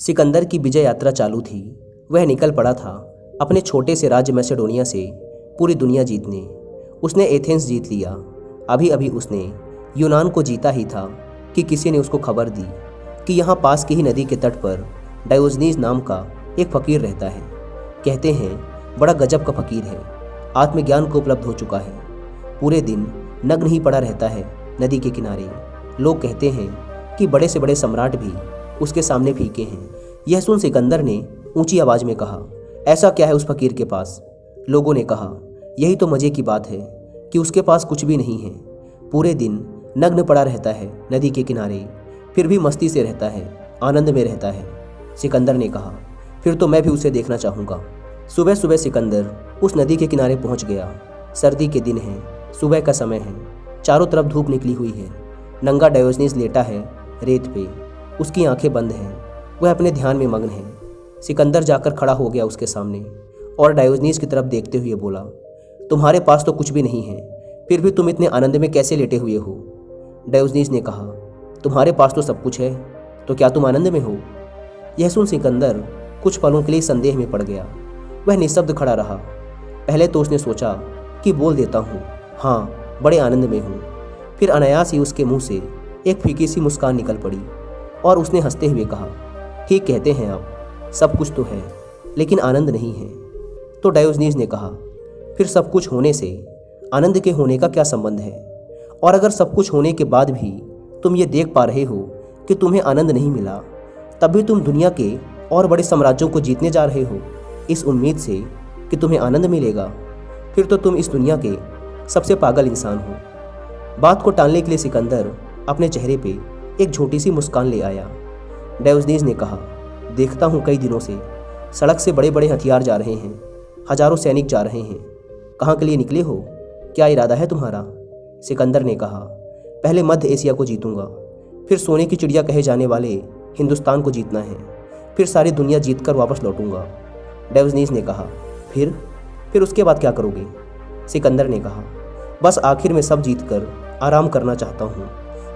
सिकंदर की विजय यात्रा चालू थी। वह निकल पड़ा था अपने छोटे से राज्य मैसेडोनिया से पूरी दुनिया जीतने। उसने एथेंस जीत लिया। अभी अभी उसने यूनान को जीता ही था कि किसी ने उसको खबर दी कि यहाँ पास की ही नदी के तट पर डायोजनीज नाम का एक फ़कीर रहता है। कहते हैं बड़ा गजब का फ़कीर है, आत्मज्ञान को उपलब्ध हो चुका है। पूरे दिन नग्न ही पड़ा रहता है नदी के किनारे। लोग कहते हैं कि बड़े से बड़े सम्राट भी उसके सामने फीके हैं। यह सुन सिकंदर ने ऊंची आवाज़ में कहा, ऐसा क्या है उस फकीर के पास? लोगों ने कहा, यही तो मज़े की बात है कि उसके पास कुछ भी नहीं है। पूरे दिन नग्न पड़ा रहता है नदी के किनारे, फिर भी मस्ती से रहता है, आनंद में रहता है। सिकंदर ने कहा, फिर तो मैं भी उसे देखना चाहूँगा। सुबह सुबह सिकंदर उस नदी के किनारे पहुँच गया। सर्दी के दिन है, सुबह का समय है, चारों तरफ धूप निकली हुई है। नंगा डायोजनीज लेटा है रेत पे, उसकी आंखें बंद हैं, वह अपने ध्यान में मग्न है। सिकंदर जाकर खड़ा हो गया उसके सामने और डायोजनीज की तरफ देखते हुए बोला, तुम्हारे पास तो कुछ भी नहीं है, फिर भी तुम इतने आनंद में कैसे लेटे हुए हो? डायोजनीज ने कहा, तुम्हारे पास तो सब कुछ है, तो क्या तुम आनंद में हो? यह सुन सिकंदर कुछ पलों के लिए संदेह में पड़ गया। वह निःशब्द खड़ा रहा। पहले तो उसने सोचा कि बोल देता हूँ, हाँ बड़े आनंद में हूँ। फिर अनायास ही उसके मुंह से एक फीकी सी मुस्कान निकल पड़ी और उसने हंसते हुए कहा, ठीक कहते हैं आप, सब कुछ तो है लेकिन आनंद नहीं है। तो डायोजनीज ने कहा, फिर सब कुछ होने से आनंद के होने का क्या संबंध है? और अगर सब कुछ होने के बाद भी तुम ये देख पा रहे हो कि तुम्हें आनंद नहीं मिला, तब भी तुम दुनिया के और बड़े साम्राज्यों को जीतने जा रहे हो इस उम्मीद से कि तुम्हें आनंद मिलेगा, फिर तो तुम इस दुनिया के सबसे पागल इंसान हो। बात को टालने के लिए सिकंदर अपने चेहरे पे एक छोटी सी मुस्कान ले आया। डायोजनीज ने कहा, देखता हूँ कई दिनों से सड़क से बड़े बड़े हथियार जा रहे हैं, हजारों सैनिक जा रहे हैं। कहाँ के लिए निकले हो? क्या इरादा है तुम्हारा? सिकंदर ने कहा, पहले मध्य एशिया को जीतूंगा, फिर सोने की चिड़िया कहे जाने वाले हिंदुस्तान को जीतना है, फिर सारी दुनिया जीतकर वापस लौटूंगा। डायोजनीज ने कहा, फिर उसके बाद क्या करोगे? सिकंदर ने कहा, बस आखिर में सब जीतकर आराम करना चाहता हूँ,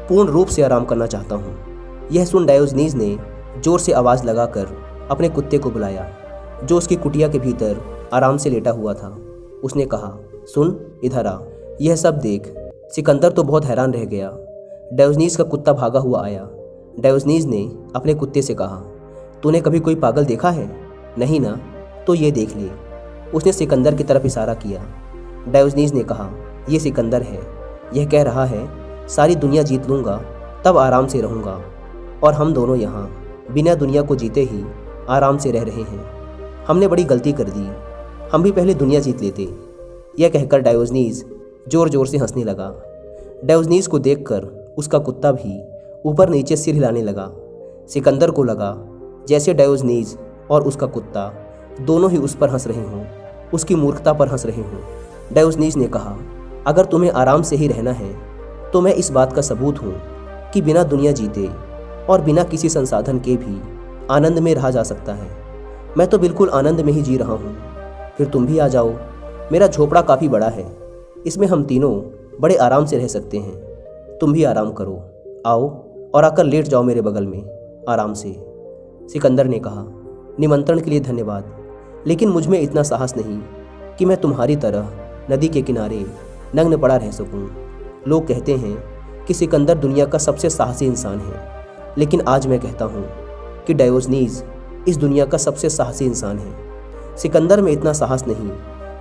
पूर्ण रूप से आराम करना चाहता हूँ। यह सुन डायोजनीज ने जोर से आवाज़ लगाकर अपने कुत्ते को बुलाया, जो उसकी कुटिया के भीतर आराम से लेटा हुआ था। उसने कहा, सुन इधर आ, यह सब देख। सिकंदर तो बहुत हैरान रह गया। डायोजनीज का कुत्ता भागा हुआ आया। डायोजनीज ने अपने कुत्ते से कहा, तूने कभी कोई पागल देखा है? नहीं ना, तो ये देख ले। उसने सिकंदर की तरफ इशारा किया। डायोजनीज ने कहा, ये सिकंदर है, यह कह रहा है सारी दुनिया जीत लूँगा तब आराम से रहूँगा, और हम दोनों यहाँ बिना दुनिया को जीते ही आराम से रह रहे हैं। हमने बड़ी गलती कर दी, हम भी पहले दुनिया जीत लेते। यह कहकर डायोजनीज ज़ोर ज़ोर से हंसने लगा। डायोजनीज को देखकर उसका कुत्ता भी ऊपर नीचे सिर हिलाने लगा। सिकंदर को लगा जैसे डायोजनीज और उसका कुत्ता दोनों ही उस पर हंस रहे हों, उसकी मूर्खता पर हंस रहे हों। डायोजनीज ने कहा, अगर तुम्हें आराम से ही रहना है तो मैं इस बात का सबूत हूँ कि बिना दुनिया जीते और बिना किसी संसाधन के भी आनंद में रहा जा सकता है। मैं तो बिल्कुल आनंद में ही जी रहा हूँ। फिर तुम भी आ जाओ, मेरा झोपड़ा काफ़ी बड़ा है, इसमें हम तीनों बड़े आराम से रह सकते हैं। तुम भी आराम करो, आओ और आकर लेट जाओ मेरे बगल में आराम से। सिकंदर ने कहा, निमंत्रण के लिए धन्यवाद, लेकिन मुझ में इतना साहस नहीं कि मैं तुम्हारी तरह नदी के किनारे नग्न पड़ा रह सकूं। लोग कहते हैं कि सिकंदर दुनिया का सबसे साहसी इंसान है, लेकिन आज मैं कहता हूं कि डायोजनीज इस दुनिया का सबसे साहसी इंसान है। सिकंदर में इतना साहस नहीं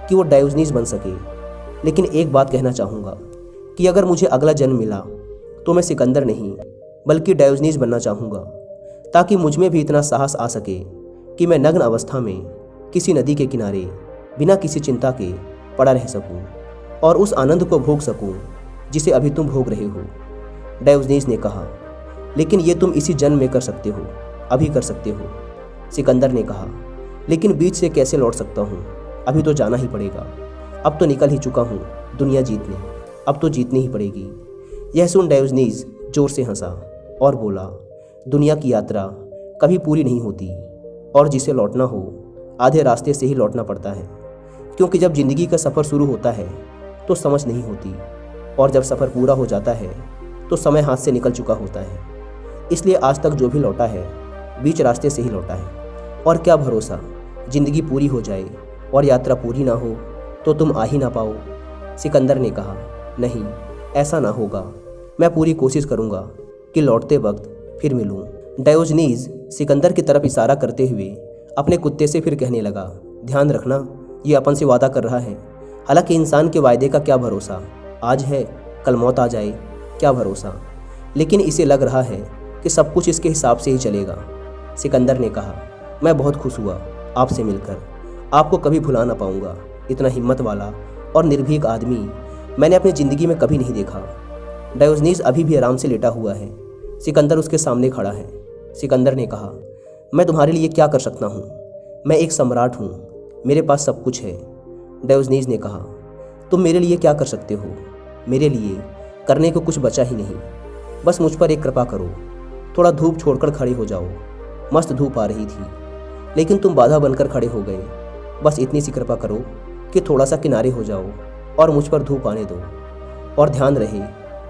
कि वो डायोजनीज बन सके, लेकिन एक बात कहना चाहूँगा कि अगर मुझे अगला जन्म मिला तो मैं सिकंदर नहीं बल्कि डायोजनीज बनना चाहूँगा, ताकि मुझ में भी इतना साहस आ सके कि मैं नग्न अवस्था में किसी नदी के किनारे बिना किसी चिंता के पड़ा रह सकूं और उस आनंद को भोग सकूं जिसे अभी तुम भोग रहे हो। डायोजनीज ने कहा, लेकिन ये तुम इसी जन्म में कर सकते हो, अभी कर सकते हो। सिकंदर ने कहा, लेकिन बीच से कैसे लौट सकता हूँ? अभी तो जाना ही पड़ेगा। अब तो निकल ही चुका हूँ दुनिया जीतने, अब तो जीतनी ही पड़ेगी। यह सुन डायोजनीज जोर से हंसा और बोला, दुनिया की यात्रा कभी पूरी नहीं होती, और जिसे लौटना हो आधे रास्ते से ही लौटना पड़ता है, क्योंकि जब ज़िंदगी का सफ़र शुरू होता है तो समझ नहीं होती, और जब सफ़र पूरा हो जाता है तो समय हाथ से निकल चुका होता है। इसलिए आज तक जो भी लौटा है बीच रास्ते से ही लौटा है। और क्या भरोसा, जिंदगी पूरी हो जाए और यात्रा पूरी ना हो तो तुम आ ही ना पाओ। सिकंदर ने कहा, नहीं, ऐसा ना होगा। मैं पूरी कोशिश करूँगा कि लौटते वक्त फिर मिलूँ। डायोजनीज सिकंदर की तरफ इशारा करते हुए अपने कुत्ते से फिर कहने लगा, ध्यान रखना, ये अपन से वादा कर रहा है। हालांकि इंसान के वायदे का क्या भरोसा, आज है कल मौत आ जाए, क्या भरोसा। लेकिन इसे लग रहा है कि सब कुछ इसके हिसाब से ही चलेगा। सिकंदर ने कहा, मैं बहुत खुश हुआ आपसे मिलकर, आपको कभी भुला ना पाऊंगा। इतना हिम्मत वाला और निर्भीक आदमी मैंने अपनी ज़िंदगी में कभी नहीं देखा। डायोजनीज अभी भी आराम से लेटा हुआ है। सिकंदर उसके सामने खड़ा है। सिकंदर ने कहा, मैं तुम्हारे लिए क्या कर सकता हूँ? मैं एक सम्राट हूँ, मेरे पास सब कुछ है। डायोजनीज ने कहा, तुम मेरे लिए क्या कर सकते हो? मेरे लिए करने को कुछ बचा ही नहीं। बस मुझ पर एक कृपा करो, थोड़ा धूप छोड़कर खड़े हो जाओ। मस्त धूप आ रही थी, लेकिन तुम बाधा बनकर खड़े हो गए। बस इतनी सी कृपा करो कि थोड़ा सा किनारे हो जाओ और मुझ पर धूप आने दो। और ध्यान रहे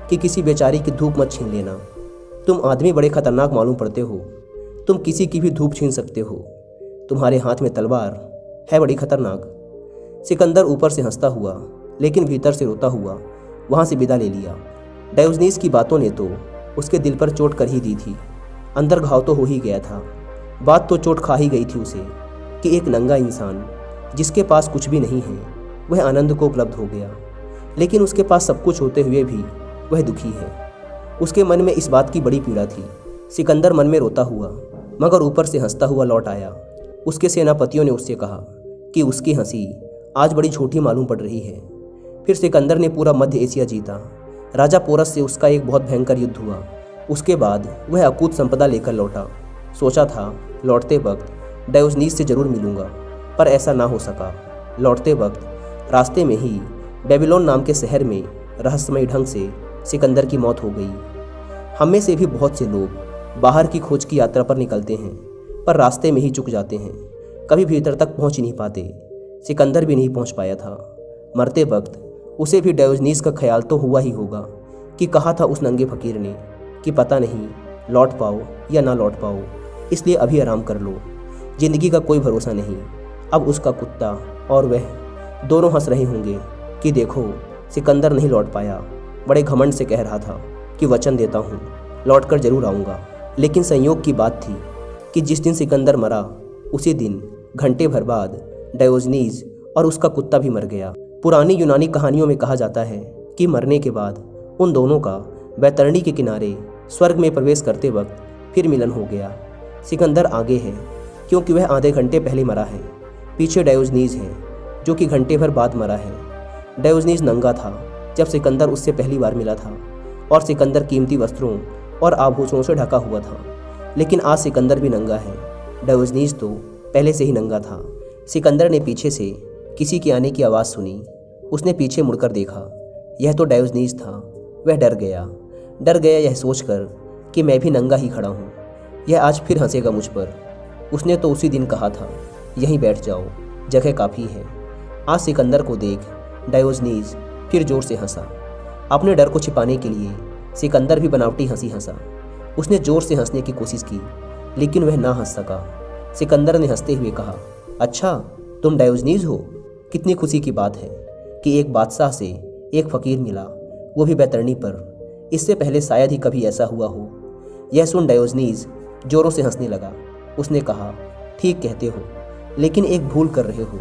कि किसी बेचारी की धूप मत छीन लेना। तुम आदमी बड़े खतरनाक मालूम पड़ते हो, तुम किसी की भी धूप छीन सकते हो। तुम्हारे हाथ में तलवार है बड़ी खतरनाक। सिकंदर ऊपर से हंसता हुआ लेकिन भीतर से रोता हुआ वहाँ से विदा ले लिया। डायोजनीज की बातों ने तो उसके दिल पर चोट कर ही दी थी। अंदर घाव तो हो ही गया था। बात तो चोट खा ही गई थी उसे कि एक नंगा इंसान जिसके पास कुछ भी नहीं है वह आनंद को उपलब्ध हो गया, लेकिन उसके पास सब कुछ होते हुए भी वह दुखी है। उसके मन में इस बात की बड़ी पीड़ा थी। सिकंदर मन में रोता हुआ मगर ऊपर से हंसता हुआ लौट आया। उसके सेनापतियों ने उससे कहा कि उसकी हंसी आज बड़ी झूठी मालूम पड़ रही है। फिर सिकंदर ने पूरा मध्य एशिया जीता। राजा पोरस से उसका एक बहुत भयंकर युद्ध हुआ। उसके बाद वह अकूत संपदा लेकर लौटा। सोचा था लौटते वक्त डायोजनीज से जरूर मिलूंगा, पर ऐसा ना हो सका। लौटते वक्त रास्ते में ही बेबीलोन नाम के शहर में रहस्यमय ढंग से सिकंदर की मौत हो गई। हम में से भी बहुत से लोग बाहर की खोज की यात्रा पर निकलते हैं, पर रास्ते में ही चूक जाते हैं, कभी भीतर तक पहुंच ही नहीं पाते। सिकंदर भी नहीं पहुंच पाया था। मरते वक्त उसे भी डायोजनीज का ख्याल तो हुआ ही होगा कि कहा था उस नंगे फकीर ने कि पता नहीं लौट पाओ या ना लौट पाओ, इसलिए अभी आराम कर लो, जिंदगी का कोई भरोसा नहीं। अब उसका कुत्ता और वह दोनों हंस रहे होंगे कि देखो सिकंदर नहीं लौट पाया, बड़े घमंड से कह रहा था कि वचन देता हूँ लौटकर जरूर आऊँगा। लेकिन संयोग की बात थी कि जिस दिन सिकंदर मरा उसी दिन घंटे भर बाद डायोजनीज और उसका कुत्ता भी मर गया। पुरानी यूनानी कहानियों में कहा जाता है कि मरने के बाद उन दोनों का बैतरणी के किनारे स्वर्ग में प्रवेश करते वक्त फिर मिलन हो गया। सिकंदर आगे है क्योंकि वह आधे घंटे पहले मरा है। पीछे डायोजनीज है जो कि घंटे भर बाद मरा है। डायोजनीज नंगा था जब सिकंदर उससे पहली बार मिला था और सिकंदर कीमती वस्त्रों और आभूषणों से ढका हुआ था। लेकिन आज सिकंदर भी नंगा है। डायोजनीज तो पहले से ही नंगा था। सिकंदर ने पीछे से किसी के आने की आवाज़ सुनी। उसने पीछे मुड़कर देखा, यह तो डायोजनीज था। वह डर गया यह सोचकर कि मैं भी नंगा ही खड़ा हूँ, यह आज फिर हंसेगा मुझ पर। उसने तो उसी दिन कहा था यहीं बैठ जाओ, जगह काफ़ी है। आज सिकंदर को देख डायोजनीज फिर जोर से हंसा। अपने डर को छिपाने के लिए सिकंदर भी बनावटी हंसी हंसा। उसने जोर से हंसने की कोशिश की लेकिन वह ना हंस सका। सिकंदर ने हंसते हुए कहा, अच्छा तुम डायोजनीज हो, कितनी खुशी की बात है कि एक बादशाह से एक फ़कीर मिला, वो भी बैतरणी पर। इससे पहले शायद ही कभी ऐसा हुआ हो। यह सुन डायोजनीज जोरों से हंसने लगा। उसने कहा, ठीक कहते हो, लेकिन एक भूल कर रहे हो।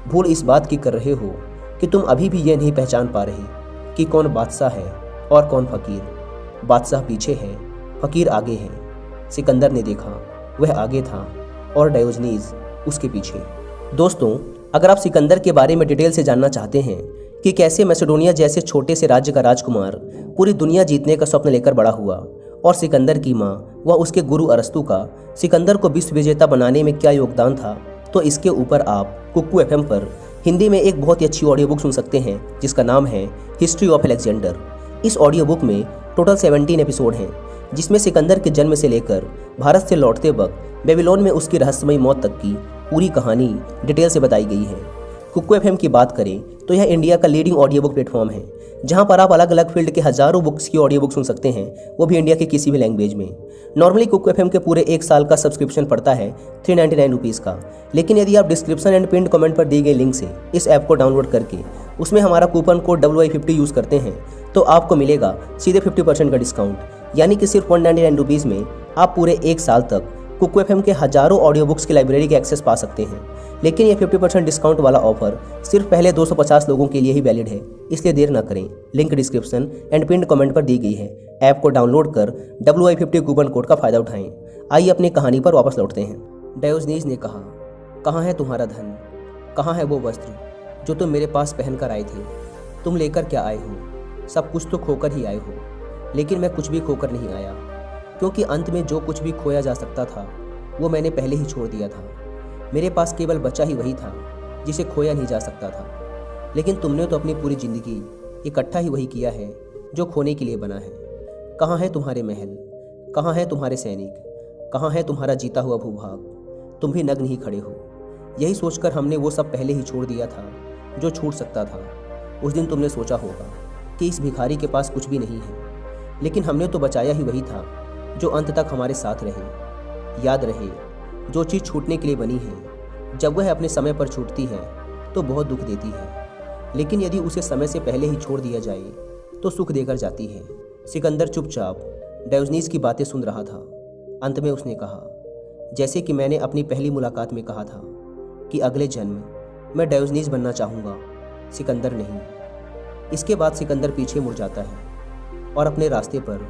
भूल इस बात की कर रहे हो कि तुम अभी भी यह नहीं पहचान पा रहे कि कौन बादशाह है और कौन फ़कीर। बादशाह पीछे है, फ़कीर आगे है। सिकंदर ने देखा वह आगे था और डायोजनीज उसके पीछे। दोस्तों, अगर आप सिकंदर के बारे में डिटेल से जानना चाहते हैं कि कैसे मैसेडोनिया जैसे छोटे से राज्य का राजकुमार पूरी दुनिया जीतने का स्वप्न लेकर बड़ा हुआ और सिकंदर की माँ व उसके गुरु अरस्तु का सिकंदर को विश्व विजेता बनाने में क्या योगदान था, तो इसके ऊपर आप कुक्कू FM पर हिंदी में एक बहुत ही अच्छी ऑडियो बुक सुन सकते हैं जिसका नाम है हिस्ट्री ऑफ अलेक्जेंडर। इस ऑडियो बुक में टोटल 17 एपिसोड हैं, जिसमें सिकंदर के जन्म से लेकर भारत से लौटते वक्त बेबीलोन में उसकी रहस्यमयी मौत तक की पूरी कहानी डिटेल से बताई गई है। कुकू एफएम की बात करें तो यह इंडिया का लीडिंग ऑडियो बुक प्लेटफॉर्म है, जहां पर आप अलग अलग फील्ड के हज़ारों बुक्स की ऑडियो बुक सुन सकते हैं, वो भी इंडिया के किसी भी लैंग्वेज में। नॉर्मली कुकू एफएम के पूरे 1 साल का सब्सक्रिप्शन पड़ता है 399 रुपीज़ का, लेकिन यदि आप डिस्क्रिप्शन एंड पिन कमेंट पर दिए गए लिंक से इस ऐप को डाउनलोड करके उसमें हमारा कूपन कोड WI50 यूज़ करते हैं तो आपको मिलेगा सीधे 50% का डिस्काउंट, यानी कि सिर्फ 199 रुपीज़ में आप पूरे 1 साल तक कुकू एफएम के हज़ारों ऑडियो बुक्स की लाइब्रेरी के एक्सेस पा सकते हैं। लेकिन यह 50% डिस्काउंट वाला ऑफर सिर्फ पहले 250 लोगों के लिए ही वैलिड है, इसलिए देर न करें। Link description and pin comment पर दी गई है। ऐप को डाउनलोड कर WI50 कूपन कोड का फ़ायदा उठाएं। आइए अपनी कहानी पर वापस लौटते हैं। डायोजनीज ने कहा, कहाँ है तुम्हारा धन, कहाँ है वो वस्त्र जो तुम मेरे पास पहन कर आए थे? तुम लेकर क्या आए हो? सब कुछ तो खोकर ही आए हो। लेकिन मैं कुछ भी खोकर नहीं आया, क्योंकि अंत में जो कुछ भी खोया जा सकता था वो मैंने पहले ही छोड़ दिया था। मेरे पास केवल बचा ही वही था जिसे खोया नहीं जा सकता था। लेकिन तुमने तो अपनी पूरी ज़िंदगी इकट्ठा ही वही किया है जो खोने के लिए बना है। कहाँ है तुम्हारे महल, कहाँ है तुम्हारे सैनिक, कहाँ है तुम्हारा जीता हुआ भूभाग? तुम भी नग्न ही खड़े हो। यही सोचकर हमने वो सब पहले ही छोड़ दिया था जो छूट सकता था। उस दिन तुमने सोचा होगा कि इस भिखारी के पास कुछ भी नहीं है, लेकिन हमने तो बचाया ही वही था जो अंत तक हमारे साथ रहे। याद रहे, जो चीज़ छूटने के लिए बनी है जब वह अपने समय पर छूटती है तो बहुत दुख देती है, लेकिन यदि उसे समय से पहले ही छोड़ दिया जाए तो सुख देकर जाती है। सिकंदर चुपचाप डायोजनीज की बातें सुन रहा था। अंत में उसने कहा, जैसे कि मैंने अपनी पहली मुलाकात में कहा था कि अगले जन्म मैं डायोजनीज बनना चाहूँगा, सिकंदर नहीं। इसके बाद सिकंदर पीछे मुड़ जाता है और अपने रास्ते पर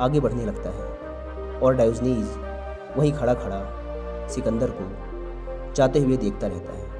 आगे बढ़ने लगता है, और डायोजनीज वहीं खड़ा खड़ा सिकंदर को जाते हुए देखता रहता है।